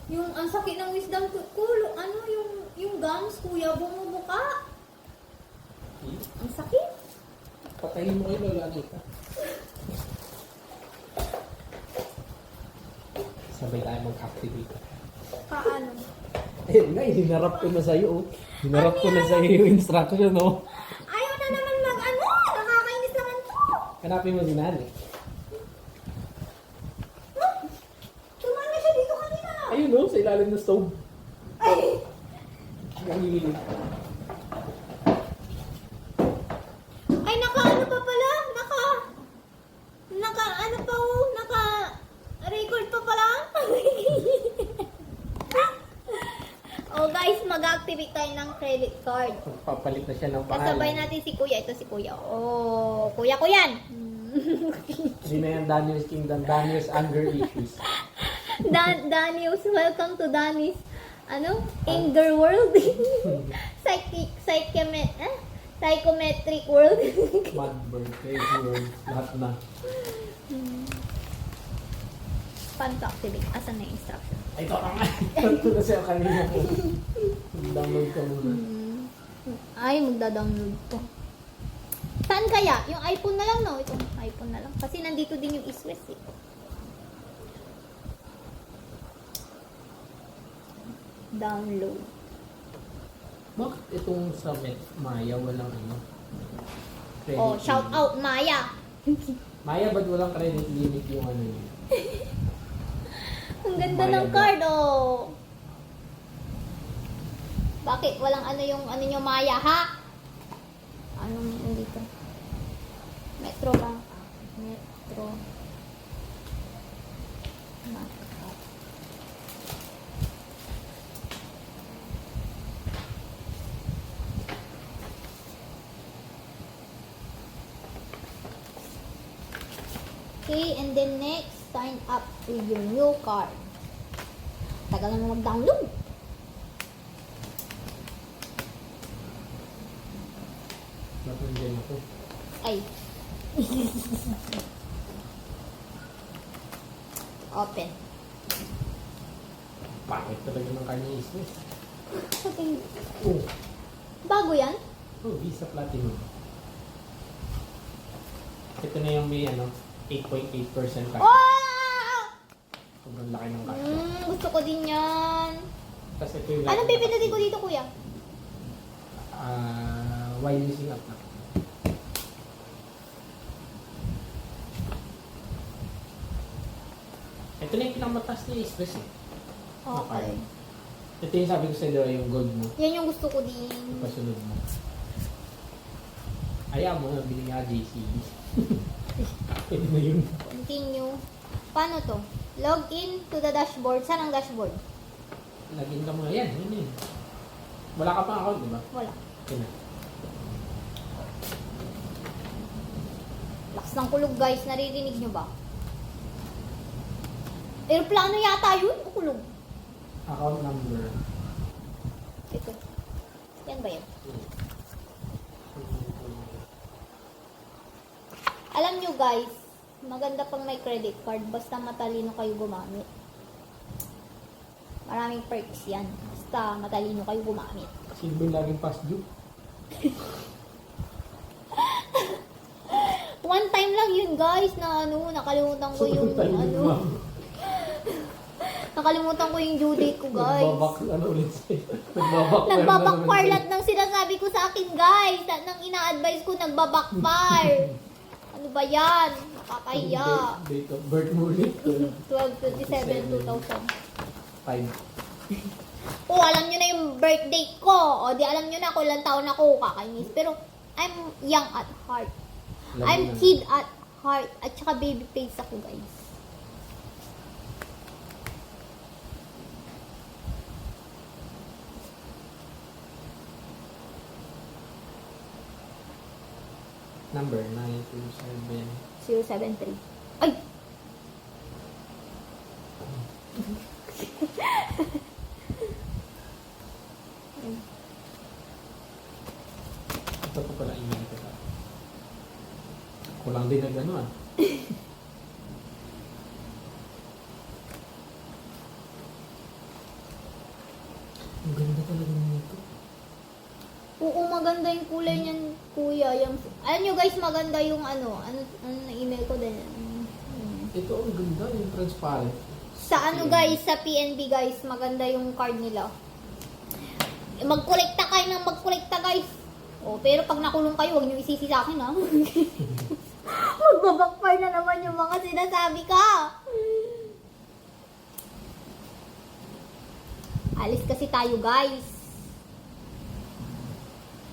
Yung ang sakit ng wisdom ko, ano yung gums, kuya, bumubuka. Ang sakit. Patayin mo kayo, lalo ka. Sabay tayo mag-activate. Paano? Ayun nga, hinarap ko na sa'yo. Oh. Hinarap ko na sa'yo yung instruction, oh. Ayaw na naman mag-ano. Nakakainis naman to. Hanapin mo si Nani. Tumaan na siya dito kanina. Ayun, oh, sa ilalim ng stove. Ay! Ang hilig. Ay, naka-ano pa pala? Naka-ano pa oh? Naka-record pa pala? Oh guys, mag-activate tayo ng credit card. Papalit na siya ng pangalan. Kasabay natin si Kuya. Ito si Kuya. Oh, Kuya ko yan. Hindi na yan Daniel's Kingdom. Daniel's anger issues. Daniels, welcome to Danny's anger world. Psychometric world. Mad bird, crazy world, lahat na. Paano to activate? Asan na yung instruction? Ay, ito ka nga. Ito na siya kanina. Download ka muna. Ay, magda-download ko. Saan kaya? Yung iPhone na lang, no? Itong iPhone na lang. Kasi nandito din yung eSwiss, eh. Download. Bakit itong sa Maya walang credit Oh, shout limit? out, Maya! Maya, ba't walang credit limit yung yun? Ang ganda Maya ng ba? card, oh! Bakit? Walang yung nyo, Maya, ha? Anong nandito? Metro Bank. Metro Bank. Okay, and then next, sign up with your new card. Tagal na mag-download. Ba't nandiyan ako? Ay. Open. Bakit talaga ng kanya isnes? Okay. Oh, Bago yan? Visa Platinum. Ito na yung may 8.8% cash. Oh! Sobrang laki ng cash. Gusto ko din yan. Tapos ito yung Anong pipindutin ko dito, kuya? while using up na. Ito na yung pinamataas niya express eh. Okay. Ito yung sabi ko sa'yo, yung gold mo. Yan yung gusto ko din. Pasunod mo. Ayaw mo, nabili nga JCB. Pwede na yun. Continue. Paano to? Log in to the dashboard. Saan ang dashboard? Lagin ka muna yan. Yun yun. Wala ka pang account, di ba? Wala. Yun na. Lakas ng kulog, guys. Naririnig nyo ba? Aeroplano yata yun o kulog? Account number. Ito. Yan ba yun? Alam nyo, guys, maganda pang may credit card basta matalino kayo gumamit. Maraming perks yan. Basta matalino kayo gumamit. Sino yung laging past due? One time lang yun, guys, na nakalimutan ko yung nakalimutan ko yung due date ko, guys. Ulit sa'yo? Nagbabakfire lahat ng sinasabi ko sa akin, guys. Lahat ng ina-advise ko, nagbabakfire. Ano ba yan? Nakakahiya. Date of birth mo ulit. 12/27/2000. 5. Oh, alam nyo na yung birthday ko. O, di alam nyo na kung ilang taon ako, kakainis. Pero, I'm young at heart. I'm kid at heart. At saka baby face ako, guys. Number 927. 073. Ay! Ito po pala email ko ta. Kulang din na gano'n. talaga nito. Oo, maganda yung kulay niyan, kuya. Yung, alam nyo guys, maganda yung ano na email ko din. Ito ang ganda, yung transparent. Sa ano guys, sa PNB guys, maganda yung card nila. Magkolekta kayo ng magkolekta guys. Oh, pero pag nakulong kayo, huwag nyo isisi sa akin ha. Magbabackfire na naman yung mga sinasabi ka. Alis kasi tayo guys.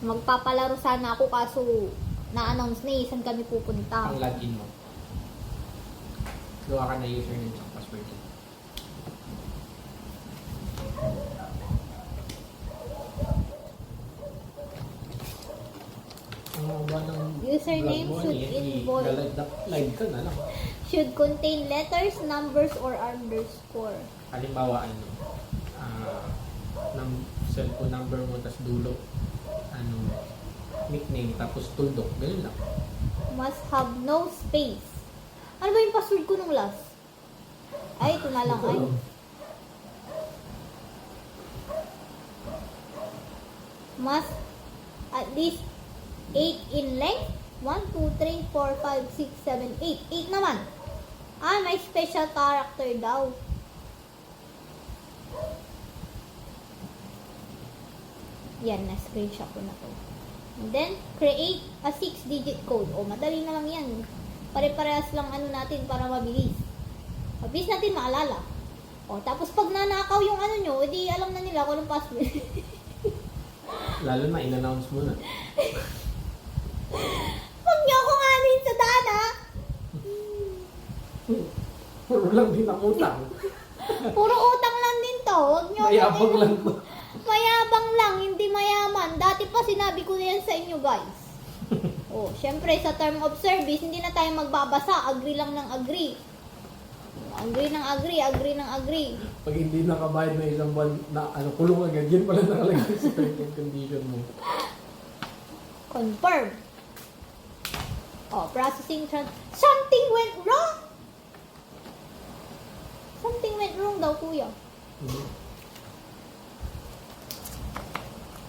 Magpapalaro sana ako kaso na-announce na saan kami pupunta. Pang login mo. Gawa ka na username at password. Ba ng Username vlog mo, should involve live ka na lang. should contain letters, numbers, or underscore. Halimbawa, ng cellphone number mo, tas dulo, nickname, tapos tuldok, ganun lang. Must have no space. Ano ba yung password ko nung last? Ay, ito na lang ay. Must at least 8 in length. 1, 2, 3, 4, 5, 6, 7, 8. 8 naman. Ah, may special character daw. Yan, na-screenshot ko na to. And then, create a 6-digit code. O, madali na lang yan. Pare-parehas lang ano natin para mabilis. Mabilis natin maalala. O, tapos pag nanakaw yung ano nyo, edi alam na nila kung anong password. Lalo na, in-announce mo na. Huwag nyo akong anin sa daan, ha? Puro lang din ang utang. Puro utang lang din to. Huwag nyo Mayabang lang to. Mayabang lang, hindi mayaman. Dati pa sinabi ko na yan sa inyo, guys. Oh, syempre sa term of service, hindi na tayo magbabasa. Agree lang ng agree. Agree ng agree, agree ng agree. Pag hindi nakabayad na isang buwan na kulong agad, yun pala nakalagay sa terms and condition mo. Confirm. Oh, processing something went wrong. Something went wrong daw, kuya.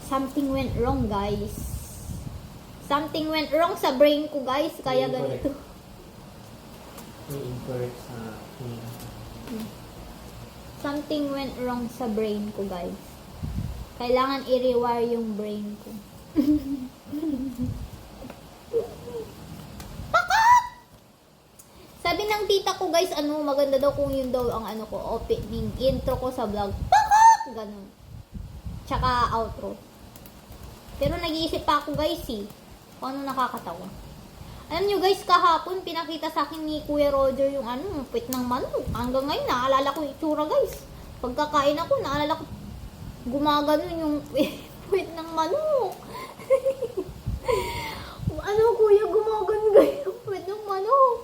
Something went wrong, guys. Something went wrong sa brain ko, guys. Kaya ganito. May incorrect sa Something went wrong sa brain ko, guys. Kailangan i-rewire yung brain ko. Pakak! Sabi ng tita ko, guys, maganda daw kung yun daw ang opening intro ko sa vlog. Pakak! Ganun. Tsaka outro. Pero nag-iisip pa ako, guys, kung ano nakakatawa. Alam nyo, guys, kahapon, pinakita sa akin ni Kuya Roger yung puwit ng manok. Hanggang ngayon, naalala ko yung itsura, guys. Pagkakain ako, naalala ko, gumaganon yung puwit ng manok. Kuya, gumaganon guys yung puwit ng manok.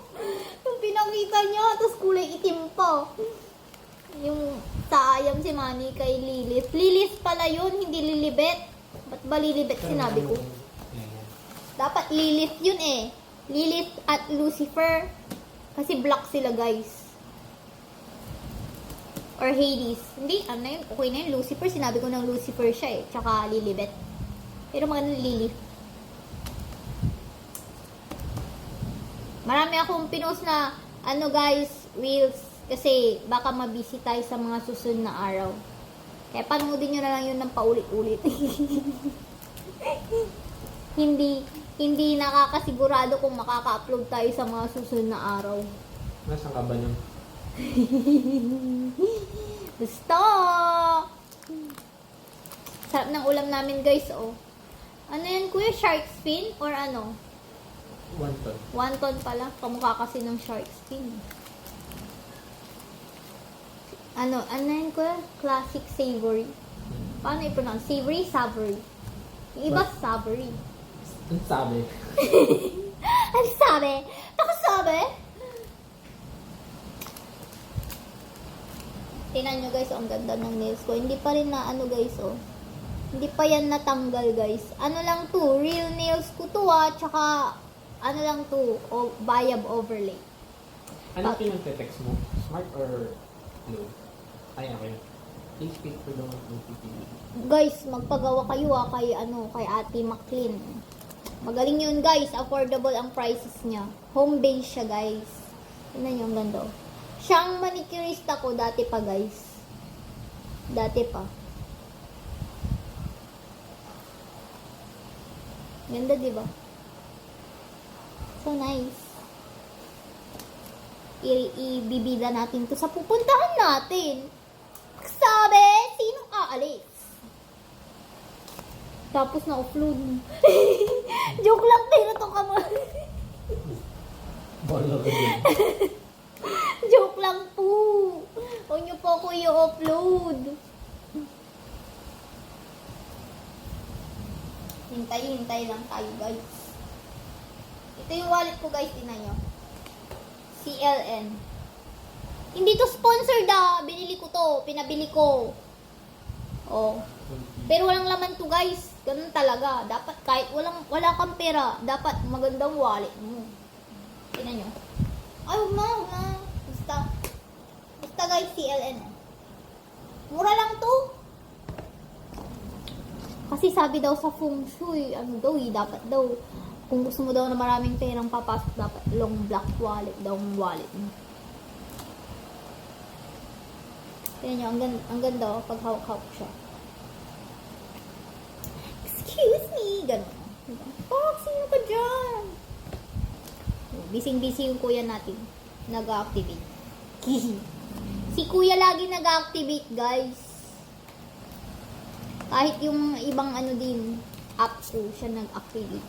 Yung pinakita niya, tapos kulay itim pa. Yung sa ayam si Manny kay Lilith. Lilith pala yun, hindi Lilibet. Ba't ba Lilibet sinabi ko? Dapat Lilith yun eh. Lilith at Lucifer. Kasi black sila, guys. Or Hades. Hindi, yun? Okay na yun. Lucifer, sinabi ko ng Lucifer siya eh. Tsaka Lilibet. Pero maganda Lilith. Marami akong pinost na, guys, reels. Kasi baka mabisi tayo sa mga susunod na araw. Kaya panoodin nyo na lang yun ng paulit-ulit. Hindi nakakasigurado kung makaka-upload tayo sa mga susunod na araw. Nasaan ka ba nun? Gusto! Sarap ng ulam namin, guys, oh. Ano yan, kuya? Shark fin? Or ano? Wonton. Wonton pala. Kamukha kasi ng shark fin. Ano yan, kuya? Classic savory. Paano i-pronounce? Savory, savory. Yung iba, savory. Ang sabi. Ano sabi? Ako sabi? Tingnan nyo, guys, ang ganda ng nails ko. Hindi pa rin na guys, oh. Hindi pa yan natanggal, guys. Ano lang to, real nails ko to, tsaka, lang to, Bayab overlay. Ano pinag-text mo? Smart or blue? Ay, okay. Please speak for the 1 Guys, magpagawa kayo kay Ate Maclean. Magaling yun guys, affordable ang prices niya. Home base siya guys. Tignan niyo ang ganda. Siya ang manicurista ko dati pa guys. Dati pa. Ganda diba? So nice. Ibibida natin to sa pupuntahan natin. Sabi, sinong aalis? Tapos na offload. Joke lang, pero to ka mo. Bala ka din. Joke lang po. Huwag niyo po ako i-upload. Hintay lang tayo guys. Ito yung wallet ko guys, tingnan nyo. CLN. Hindi to sponsored binili ko to, pinabili ko. Oh. Pero walang laman to guys. Ganun talaga. Dapat kahit wala kang pera, dapat magandang wallet mo. Tingnan nyo. Ay, huwag na. Basta guys, CLN. Mura lang to. Kasi sabi daw sa feng shui, dapat daw, kung gusto mo daw na maraming perang papasok, dapat long black wallet daw ang wallet mo. Tingnan nyo, ang ganda pag hawak-hawak siya. Excuse me, gano'n. Sino ka dyan? Busy yung kuya natin. Nag-activate. Si kuya lagi nag-activate, guys. Kahit yung ibang din, app ko, siya nag-activate.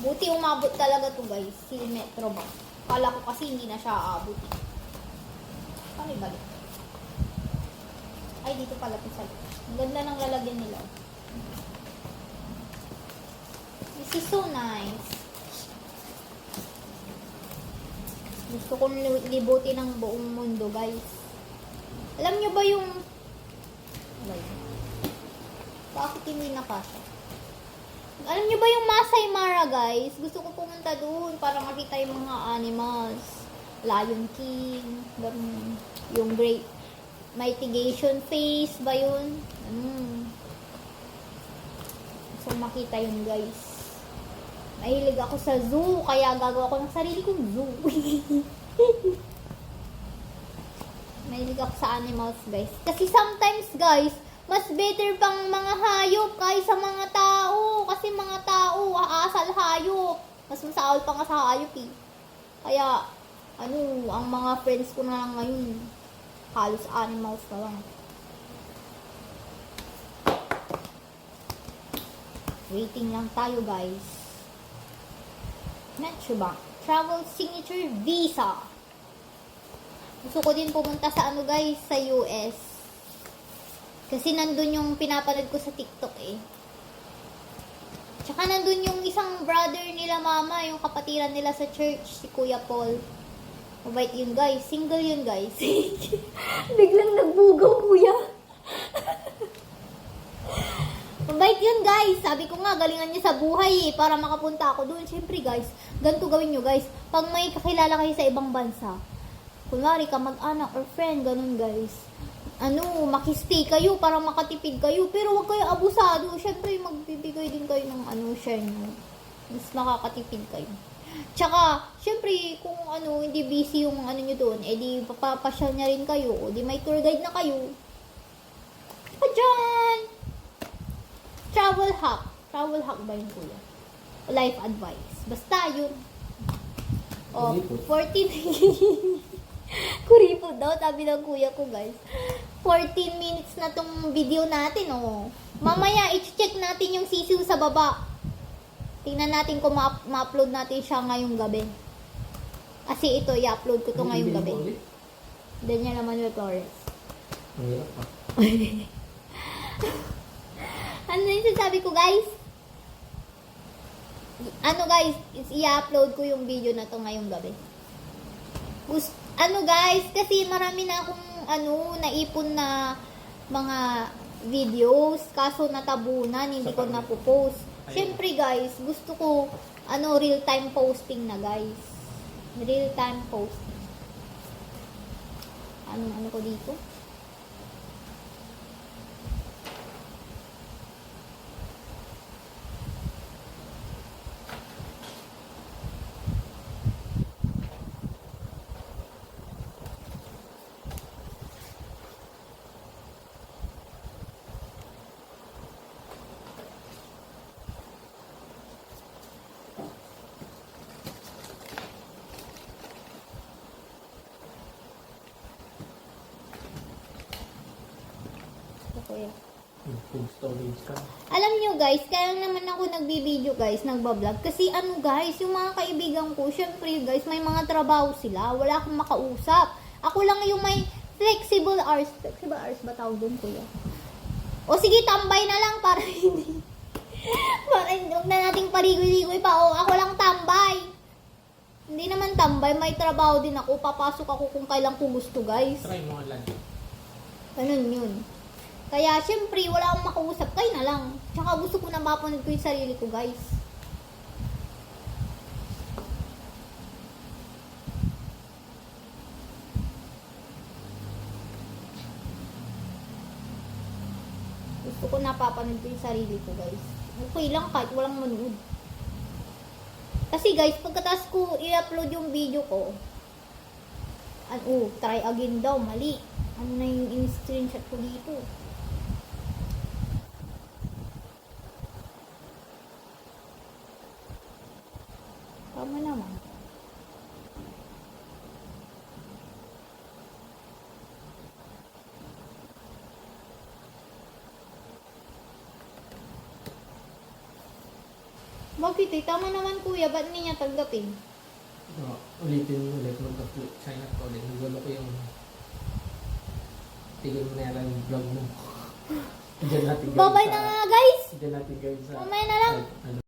Buti umabot talaga to guys, si Metro ba? Kala ko kasi hindi na siya aabot. Paano ibalik? Ay, dito pala ito sa loob. Ang ganda ng lalagyan nila. This is so nice. Gusto kong libutin ng buong mundo, guys. Alam nyo ba yung... Bakit hindi nakasya? Alam nyo ba yung Masai Mara, guys? Gusto ko pumunta doon para makita yung mga animals. Lion King, yung Great Mitigation Face ba yun? So, makita yun, guys. Mahilig ako sa zoo, kaya gagawa ko ng sarili kong zoo. Mahilig ako sa animals, guys. Kasi sometimes, guys, mas better pang mga hayop kaysa mga tao. Kasi mga tao, aasal hayop. Mas masahol pa nga sa hayop eh. Kaya, ang mga friends ko na lang ngayon, halos animals na lang. Waiting lang tayo, guys. Metrobank. Travel Signature Visa. Gusto ko din pumunta sa guys, sa US. Kasi nandun yung pinapanood ko sa TikTok eh. Tsaka nandun yung isang brother nila mama, yung kapatiran nila sa church, si Kuya Paul. Mabait yun guys. Single yun guys. Biglang nagbugaw kuya. Mabait yun guys. Sabi ko nga, galingan niya sa buhay eh, para makapunta ako doon. Siyempre guys, ganito gawin nyo guys. Pag may kakilala kayo sa ibang bansa, kunwari ka mag-anak or friend, ganun guys. Makistay kayo para makatipid kayo. Pero wag kayo abusado. Siyempre, magbibigay din kayo ng share nyo. Mas makakatipid kayo. Tsaka, syempre, kung hindi busy yung nyo doon, di papapasyal niya rin kayo, o di may tour guide na kayo. Pa dyan! Travel hack. Travel hack ba yun, kuya? Life advice. Basta yun. O, 14... Kuripot daw, sabi ng kuya ko, guys. 14 minutes na tong video natin, oh. Mamaya, i-check natin yung sisiw sa baba. Tingnan natin kung ma-upload natin siya ngayong gabi. Kasi ito, i-upload ko to ngayong gabi. Daniel Manuel Torres. Ang hirap pa. Ano yung sasabi ko, guys? Guys, i-upload ko yung video na to ngayong gabi. Guys, kasi marami na akong naipon na mga videos, kaso natabunan, hindi ko napopost. Siyempre guys, gusto ko real time posting na guys. Real time posting. ano ko dito. Okay. Full storage ka. Alam nyo guys, kaya naman ako nagbibideo guys, nagbablog. Kasi ano guys, yung mga kaibigan ko, syempre guys, may mga trabaho sila. Wala akong makausap. Ako lang yung may flexible hours. Flexible hours ba tawag doon kuya? O sige, tambay na lang para hindi. Para hindi huwag na nating parigoy-ligoy pa. O ako lang tambay. Hindi naman tambay, may trabaho din ako. Papasok ako kung kailan ko gusto guys. Try mo lang. Ganun yun. Kaya, syempre, wala akong makausap. Kayo na lang. Tsaka gusto ko na mapanood ko yung sarili ko, guys. Gusto ko napapanood ko yung sarili ko, guys. Okay lang kahit walang manood. Kasi, guys, pagkatapos ko i-upload yung video ko, try again daw, mali. Ano na yung in-screenshot ko dito? Tama naman. Bakit eh? Tama naman kuya. Ba't hindi niya tanggapin? Ulitin mo ulit. Sign up ka ulit. Nagulo ko yung tigil mo na yan yung vlog mo. Diyan natin guys Babay na nga guys! Diyan natin guys sa Mamaya na lang. ano,